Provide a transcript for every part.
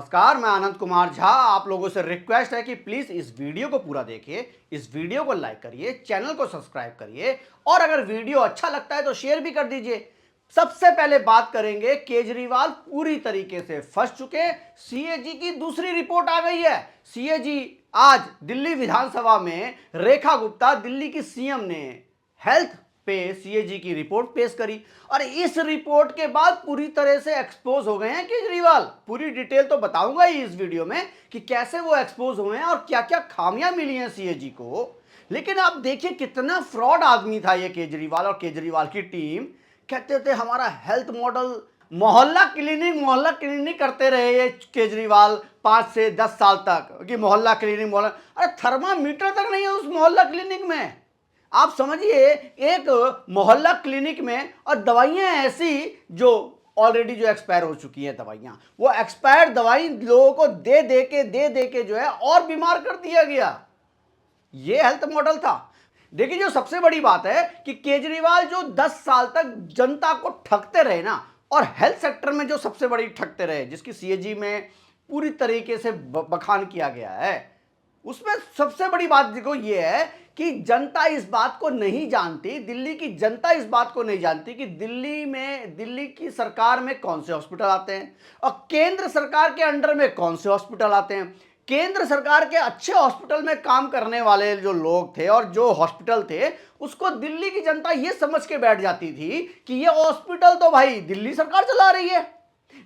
नमस्कार, मैं आनंद कुमार झा। आप लोगों से रिक्वेस्ट है कि प्लीज इस वीडियो को पूरा देखिए, इस वीडियो को लाइक करिए, चैनल को सब्सक्राइब करिए और अगर वीडियो अच्छा लगता है तो शेयर भी कर दीजिए। सबसे पहले बात करेंगे, केजरीवाल पूरी तरीके से फंस चुके। सीएजी की दूसरी रिपोर्ट आ गई है। सीएजी आज दिल्ली विधानसभा में रेखा गुप्ता, दिल्ली की सीएम ने हेल्थ पे सीएजी की रिपोर्ट पेश करी और इस रिपोर्ट के बाद पूरी तरह से एक्सपोज हो गए हैं केजरीवाल। पूरी डिटेल तो बताऊंगा ही इस वीडियो में कि कैसे वो एक्सपोज हुए हैं और क्या क्या खामियां मिली हैं सीएजी को। लेकिन आप देखिए कितना फ्रॉड आदमी था ये केजरीवाल और केजरीवाल की टीम। कहते थे हमारा हेल्थ मॉडल, मोहल्ला क्लिनिक करते रहे ये केजरीवाल 5 से 10 साल तक कि मोहल्ला क्लिनिक। अरे थर्मामीटर तक नहीं है उस मोहल्ला क्लिनिक में। आप समझिए, एक मोहल्ला क्लिनिक में और दवाइयां ऐसी जो ऑलरेडी जो एक्सपायर हो चुकी हैं दवाइयां, वो एक्सपायर दवाई लोगों को दे दे के जो है और बीमार कर दिया गया। ये हेल्थ मॉडल था। देखिए, जो सबसे बड़ी बात है कि केजरीवाल जो 10 साल तक जनता को ठगते रहे ना, और हेल्थ सेक्टर में जो सबसे बड़ी ठगते रहे, जिसकी सीएजी में पूरी तरीके से बखान किया गया है, उसमें सबसे बड़ी बात देखो ये है कि जनता इस बात को नहीं जानती, दिल्ली की जनता इस बात को नहीं जानती कि दिल्ली की सरकार में कौन से हॉस्पिटल आते हैं और केंद्र सरकार के अंडर में कौन से हॉस्पिटल आते हैं। केंद्र सरकार के अच्छे हॉस्पिटल में काम करने वाले जो लोग थे और जो हॉस्पिटल थे, उसको दिल्ली की जनता ये समझ के बैठ जाती थी कि ये हॉस्पिटल तो भाई दिल्ली सरकार चला रही है।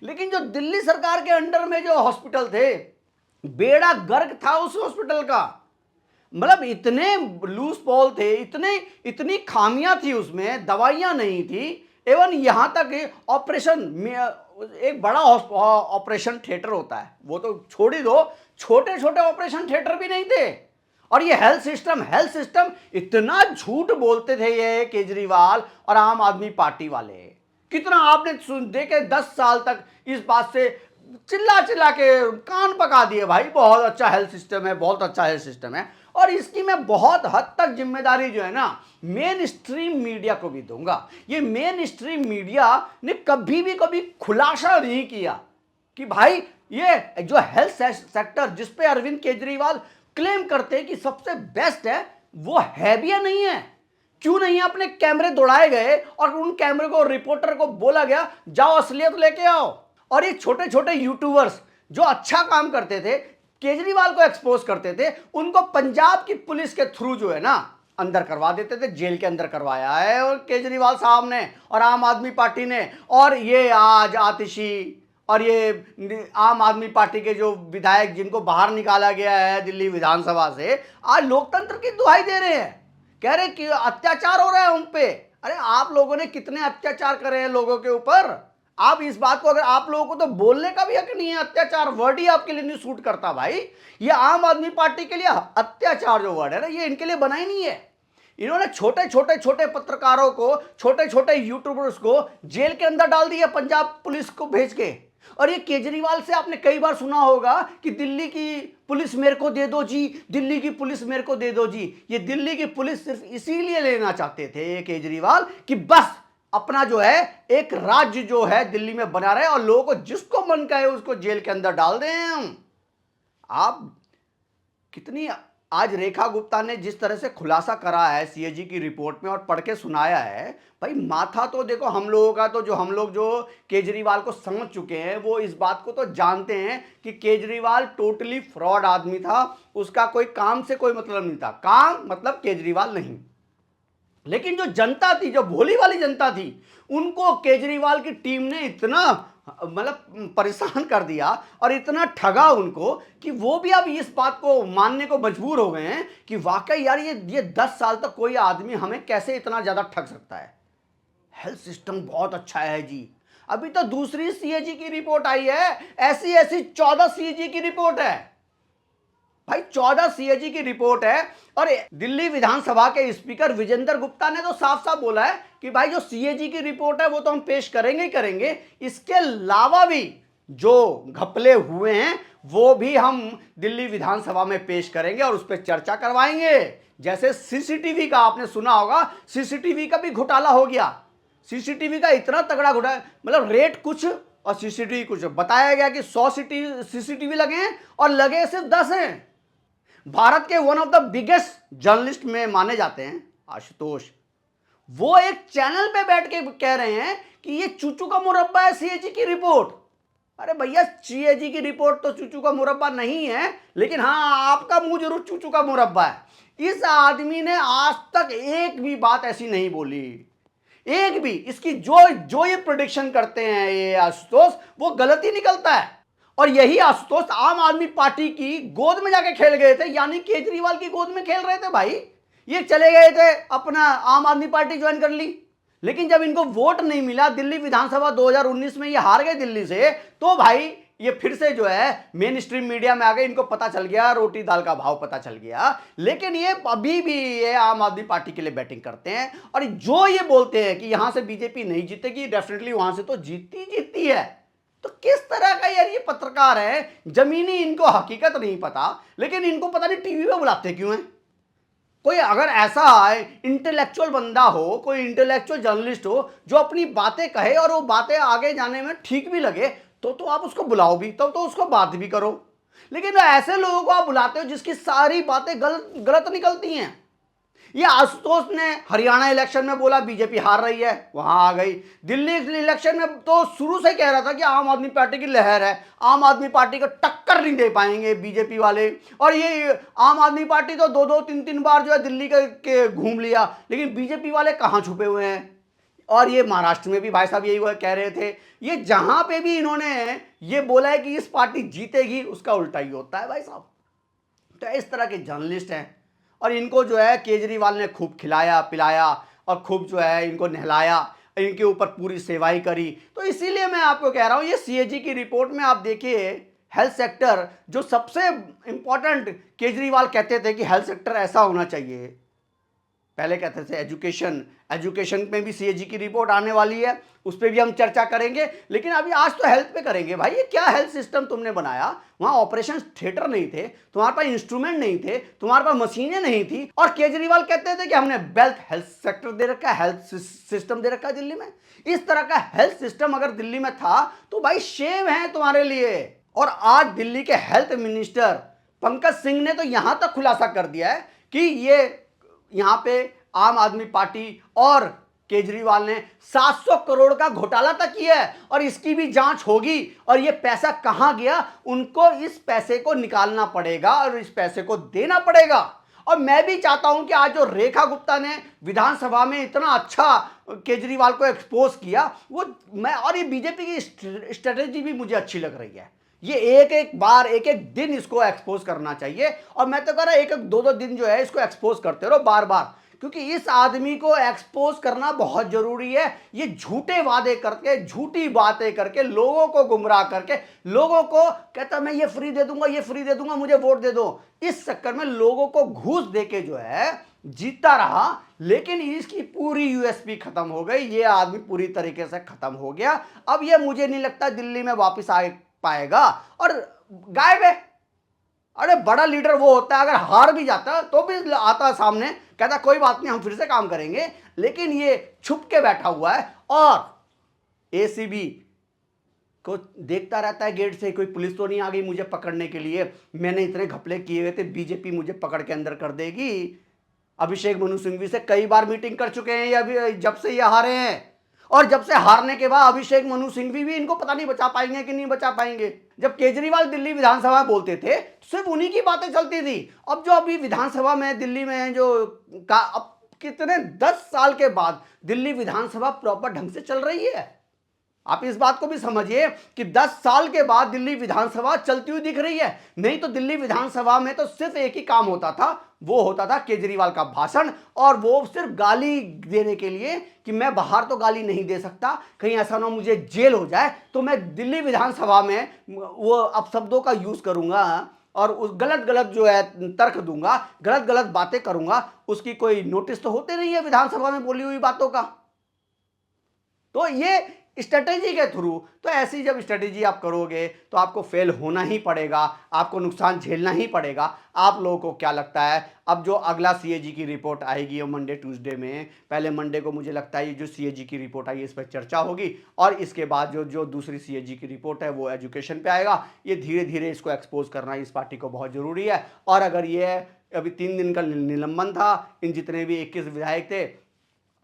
लेकिन जो दिल्ली सरकार के अंडर में जो हॉस्पिटल थे, बेड़ा गर्क था उस हॉस्पिटल का। मतलब इतने लूज पॉल थे, इतनी खामियां थी उसमें, दवाइयां नहीं थी। एवं यहां तक ऑपरेशन में, एक बड़ा ऑपरेशन थिएटर होता है वो तो छोड़ ही दो, छोटे छोटे ऑपरेशन थिएटर भी नहीं थे। और ये हेल्थ सिस्टम इतना झूठ बोलते थे ये केजरीवाल और आम आदमी पार्टी वाले। कितना आपने देखे 10 साल तक इस बात से चिल्ला के कान पका दिए, भाई बहुत अच्छा हेल्थ सिस्टम है, बहुत अच्छा हेल्थ सिस्टम है। और इसकी मैं बहुत हद तक जिम्मेदारी जो है ना मेन स्ट्रीम मीडिया को भी दूंगा। ये मेन स्ट्रीम मीडिया ने कभी खुलासा नहीं किया कि भाई ये जो हेल्थ सेक्टर जिस पे अरविंद केजरीवाल क्लेम करते हैं कि सबसे बेस्ट है, वो है भी या नहीं है। क्यों नहीं है? अपने कैमरे दौड़ाए गए और उन कैमरे को, रिपोर्टर को बोला गया जाओ असलियत लेके आओ। और ये छोटे छोटे यूट्यूबर्स जो अच्छा काम करते थे, केजरीवाल को एक्सपोज करते थे, उनको पंजाब की पुलिस के थ्रू जो है ना अंदर करवा देते थे। जेल के अंदर करवाया है और केजरीवाल साहब ने और आम आदमी पार्टी ने। और ये आज आतिशी और ये आम आदमी पार्टी के जो विधायक जिनको बाहर निकाला गया है दिल्ली विधानसभा से, आज लोकतंत्र की दुहाई दे रहे हैं, कह रहे कि अत्याचार हो रहा है उन पे। अरे आप लोगों ने कितने अत्याचार करे हैं लोगों के ऊपर? आप इस बात को, अगर आप लोगों को तो बोलने का भी हक नहीं है, अत्याचार वर्ड ही आपके लिए नहीं सूट करता भाई। ये आम आदमी पार्टी के लिए अत्याचार जो वर्ड है ना, ये इनके लिए बना ही नहीं है। इन्होंने छोटे पत्रकारों को, छोटे छोटे यूट्यूबर्स को जेल के अंदर डाल दिया पंजाब पुलिस को भेज के। और ये केजरीवाल से आपने कई बार सुना होगा कि दिल्ली की पुलिस मेरे को दे दो जी, दिल्ली की पुलिस मेरे को दे दो जी। ये दिल्ली की पुलिस सिर्फ इसीलिए लेना चाहते थे ये केजरीवाल कि बस अपना जो है एक राज्य जो है दिल्ली में बना रहे और लोगों को जिसको मन कहे उसको जेल के अंदर डाल दें हम। आप कितनी, आज रेखा गुप्ता ने जिस तरह से खुलासा करा है सीएजी की रिपोर्ट में और पढ़ के सुनाया है, भाई माथा तो देखो हम लोगों का, तो जो हम लोग जो केजरीवाल को समझ चुके हैं वो इस बात को तो जानते हैं कि केजरीवाल टोटली फ्रॉड आदमी था। उसका कोई काम से कोई मतलब नहीं था, काम मतलब केजरीवाल नहीं। लेकिन जो जनता थी, जो भोली वाली जनता थी, उनको केजरीवाल की टीम ने इतना मतलब परेशान कर दिया और इतना ठगा उनको कि वो भी अब इस बात को मानने को मजबूर हो गए हैं कि वाकई यार ये 10 साल तक कोई आदमी हमें कैसे इतना ज्यादा ठग सकता है। हेल्थ सिस्टम बहुत अच्छा है जी। अभी तो दूसरी सीएजी की रिपोर्ट आई है, ऐसी 14 सीएजी की रिपोर्ट है भाई, 14 सीएजी की रिपोर्ट है। और दिल्ली विधानसभा के स्पीकर विजेंद्र गुप्ता ने तो साफ साफ बोला है कि भाई जो सीएजी की रिपोर्ट है वो तो हम पेश करेंगे ही करेंगे, इसके अलावा भी जो घपले हुए हैं वो भी हम दिल्ली विधानसभा में पेश करेंगे और उस पर चर्चा करवाएंगे। जैसे सीसीटीवी का आपने सुना होगा, सीसीटीवी का भी घोटाला हो गया। सीसीटीवी का इतना तगड़ा घोटाला, मतलब रेट कुछ और सीसीटीवी कुछ बताया गया कि 100 सीसीटीवी लगे हैं और लगे सिर्फ 10 हैं। भारत के one of the biggest journalist में माने जाते हैं आशुतोष, वो एक चैनल पे बैठ के कह रहे हैं कि ये चूचू का मुरब्बा है सीएजी की रिपोर्ट। अरे भैया, सीएजी की रिपोर्ट तो चूचू का मुरब्बा नहीं है, लेकिन हाँ आपका मुंह जरूर चूचू का मुरब्बा है। इस आदमी ने आज तक एक भी बात ऐसी नहीं बोली, एक भी। इसकी जो ये प्रेडिक्शन करते हैं ये आशुतोष, वो गलत ही निकलता है। और यही आशुतोष आम आदमी पार्टी की गोद में जाके खेल गए थे, यानी केजरीवाल की गोद में खेल रहे थे भाई। ये चले गए थे अपना आम आदमी पार्टी ज्वाइन कर ली, लेकिन जब इनको वोट नहीं मिला, दिल्ली विधानसभा 2019 में ये हार गए दिल्ली से, तो भाई ये फिर से जो है मेन स्ट्रीम मीडिया में आ गए। इनको पता चल गया, रोटी दाल का भाव पता चल गया। लेकिन ये अभी भी ये आम आदमी पार्टी के लिए बैटिंग करते हैं, और जो ये बोलते हैं कि यहां से बीजेपी नहीं जीतेगी, डेफिनेटली वहां से तो जीतती है। तो किस तरह का यार ये पत्रकार है, जमीनी इनको हकीकत नहीं पता, लेकिन इनको पता नहीं टीवी पे बुलाते क्यों हैं। कोई अगर ऐसा इंटेलेक्चुअल बंदा हो, कोई इंटेलेक्चुअल जर्नलिस्ट हो जो अपनी बातें कहे और वो बातें आगे जाने में ठीक भी लगे, तो आप उसको बुलाओ भी, तब तो उसको बात भी करो। लेकिन ऐसे लोगों को आप बुलाते हो जिसकी सारी बातें गलत निकलती हैं। ये आशुतोष ने हरियाणा इलेक्शन में बोला बीजेपी हार रही है, वहां आ गई। दिल्ली इलेक्शन में तो शुरू से कह रहा था कि आम आदमी पार्टी की लहर है, आम आदमी पार्टी को टक्कर नहीं दे पाएंगे बीजेपी वाले। और ये आम आदमी पार्टी तो 2-2-3-3 बार जो है दिल्ली के घूम लिया, लेकिन बीजेपी वाले कहाँ छुपे हुए हैं। और ये महाराष्ट्र में भी भाई साहब यही कह रहे थे। ये जहां पे भी इन्होंने ये बोला है कि इस पार्टी जीतेगी, उसका उल्टा ही होता है भाई साहब। तो इस तरह के जर्नलिस्ट हैं, और इनको जो है केजरीवाल ने खूब खिलाया पिलाया और खूब जो है इनको नहलाया, इनके ऊपर पूरी सेवाई करी। तो इसीलिए मैं आपको कह रहा हूं, ये सीएजी की रिपोर्ट में आप देखिए, हेल्थ सेक्टर जो सबसे इंपॉर्टेंट, केजरीवाल कहते थे कि हेल्थ सेक्टर ऐसा होना चाहिए, पहले कहते थे एजुकेशन में भी सीएजी की रिपोर्ट आने वाली है, उस पर भी हम चर्चा करेंगे। लेकिन अभी आज तो हेल्थ पे करेंगे। भाई ये क्या हेल्थ सिस्टम तुमने बनाया, वहां ऑपरेशन थिएटर नहीं थे, तुम्हारे पास इंस्ट्रूमेंट नहीं थे, तुम्हारे पास मशीनें नहीं थी, और केजरीवाल कहते थे कि हमने हेल्थ सेक्टर दे रखा है, हेल्थ सिस्टम दे रखा है दिल्ली में। इस तरह का हेल्थ सिस्टम अगर दिल्ली में था तो भाई शेम है तुम्हारे लिए। और आज दिल्ली के हेल्थ मिनिस्टर पंकज सिंह ने तो यहां तक खुलासा कर दिया है कि ये यहां पे आम आदमी पार्टी और केजरीवाल ने 700 करोड़ का घोटाला तक किया है, और इसकी भी जांच होगी। और ये पैसा कहां गया, उनको इस पैसे को निकालना पड़ेगा और इस पैसे को देना पड़ेगा। और मैं भी चाहता हूं कि आज जो रेखा गुप्ता ने विधानसभा में इतना अच्छा केजरीवाल को एक्सपोज किया, वो मैं, और ये बीजेपी की स्ट्रेटेजी भी मुझे अच्छी लग रही है। ये एक बार एक दिन इसको एक्सपोज करना चाहिए, और मैं तो कह रहा एक 2-2 दिन जो है इसको एक्सपोज करते रहो बार बार, क्योंकि इस आदमी को एक्सपोज करना बहुत जरूरी है। ये झूठे वादे करके, झूठी बातें करके, लोगों को गुमराह करके, लोगों को कहता मैं ये फ्री दे दूंगा, ये फ्री दे दूंगा, मुझे वोट दे दो। इस चक्कर में लोगों को घूस देके जो है जीतता रहा, लेकिन इसकी पूरी यूएसपी खत्म हो गई। ये आदमी पूरी तरीके से खत्म हो गया। अब ये मुझे नहीं लगता दिल्ली में वापस आ पाएगा, और गायब है। अरे बड़ा लीडर वो होता है, अगर हार भी जाता तो भी आता सामने, कहता कोई बात नहीं हम फिर से काम करेंगे। लेकिन ये छुप के बैठा हुआ है और एसीबी को देखता रहता है गेट से, कोई पुलिस तो नहीं आ गई मुझे पकड़ने के लिए, मैंने इतने घपले किए हुए थे, बीजेपी मुझे पकड़ के अंदर कर देगी। अभिषेक मनु सिंघवी से कई बार मीटिंग कर चुके हैं ये, अभी जब से ये हारे हैं, और जब से हारने के बाद अभिषेक मनु सिंघवी भी इनको पता नहीं बचा पाएंगे कि नहीं बचा पाएंगे। जब केजरीवाल दिल्ली विधानसभा में बोलते थे तो सिर्फ उन्हीं की बातें चलती थी। अब जो अभी विधानसभा में दिल्ली में जो अब कितने 10 साल के बाद दिल्ली विधानसभा प्रॉपर ढंग से चल रही है। आप इस बात को भी समझिए कि 10 साल के बाद दिल्ली विधानसभा चलती हुई दिख रही है। नहीं तो दिल्ली विधानसभा में तो सिर्फ एक ही काम होता था, वो होता था केजरीवाल का भाषण, और वो सिर्फ गाली देने के लिए कि मैं बाहर तो गाली नहीं दे सकता, कहीं ऐसा ना मुझे जेल हो जाए, तो मैं दिल्ली विधानसभा में वो अपशब्दों का यूज करूंगा और उस गलत जो है तर्क दूंगा, गलत बातें करूंगा। उसकी कोई नोटिस तो होते नहीं है विधानसभा में बोली हुई बातों का। तो ये स्ट्रेटेजी के थ्रू। तो ऐसी जब स्ट्रेटेजी आप करोगे तो आपको फेल होना ही पड़ेगा, आपको नुकसान झेलना ही पड़ेगा। आप लोगों को क्या लगता है अब जो अगला सीएजी की रिपोर्ट आएगी वो मंडे ट्यूसडे में, पहले मंडे को मुझे लगता है ये जो सीएजी की रिपोर्ट आई इस पर चर्चा होगी, और इसके बाद जो दूसरी सीएजी की रिपोर्ट है वो एजुकेशन पे आएगा। ये धीरे धीरे इसको एक्सपोज करना इस पार्टी को बहुत ज़रूरी है। और अगर ये अभी 3 दिन का निलंबन था, इन जितने भी 21 विधायक थे,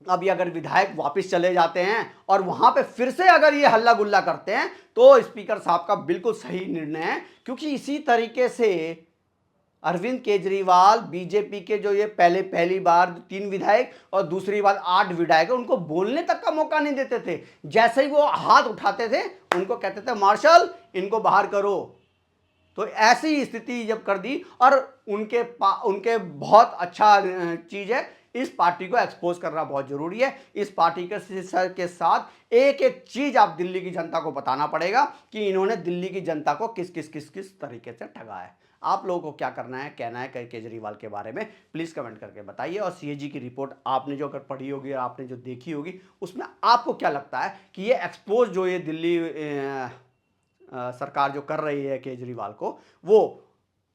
अब ये अगर विधायक वापस चले जाते हैं और वहां पे फिर से अगर ये हल्ला गुल्ला करते हैं तो स्पीकर साहब का बिल्कुल सही निर्णय है, क्योंकि इसी तरीके से अरविंद केजरीवाल बीजेपी के जो ये पहली बार 3 विधायक और दूसरी बार 8 विधायक उनको बोलने तक का मौका नहीं देते थे। जैसे ही वो हाथ उठाते थे उनको कहते थे मार्शल इनको बाहर करो। तो ऐसी स्थिति जब कर दी, और उनके बहुत अच्छा चीज है, इस पार्टी को एक्सपोज करना बहुत जरूरी है। इस पार्टी के साथ एक एक चीज आप दिल्ली की जनता को बताना पड़ेगा कि इन्होंने दिल्ली की जनता को किस किस तरीके से ठगा है। आप लोगों को क्या करना है, कहना है केजरीवाल के बारे में, प्लीज कमेंट करके बताइए। और सीएजी की रिपोर्ट आपने जो अगर पढ़ी होगी और आपने जो देखी होगी उसमें आपको क्या लगता है कि ये एक्सपोज जो ये दिल्ली सरकार जो कर रही है केजरीवाल को, वो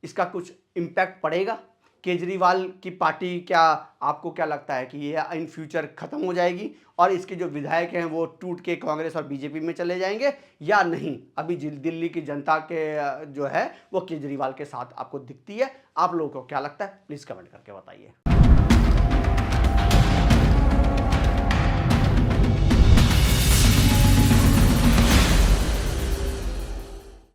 इसका कुछ इम्पैक्ट पड़ेगा? केजरीवाल की पार्टी क्या, आपको क्या लगता है कि ये इन फ्यूचर खत्म हो जाएगी और इसके जो विधायक हैं वो टूट के कांग्रेस और बीजेपी में चले जाएंगे या नहीं? अभी दिल्ली की जनता के जो है वो केजरीवाल के साथ आपको दिखती है। आप लोगों को क्या लगता है प्लीज कमेंट करके बताइए।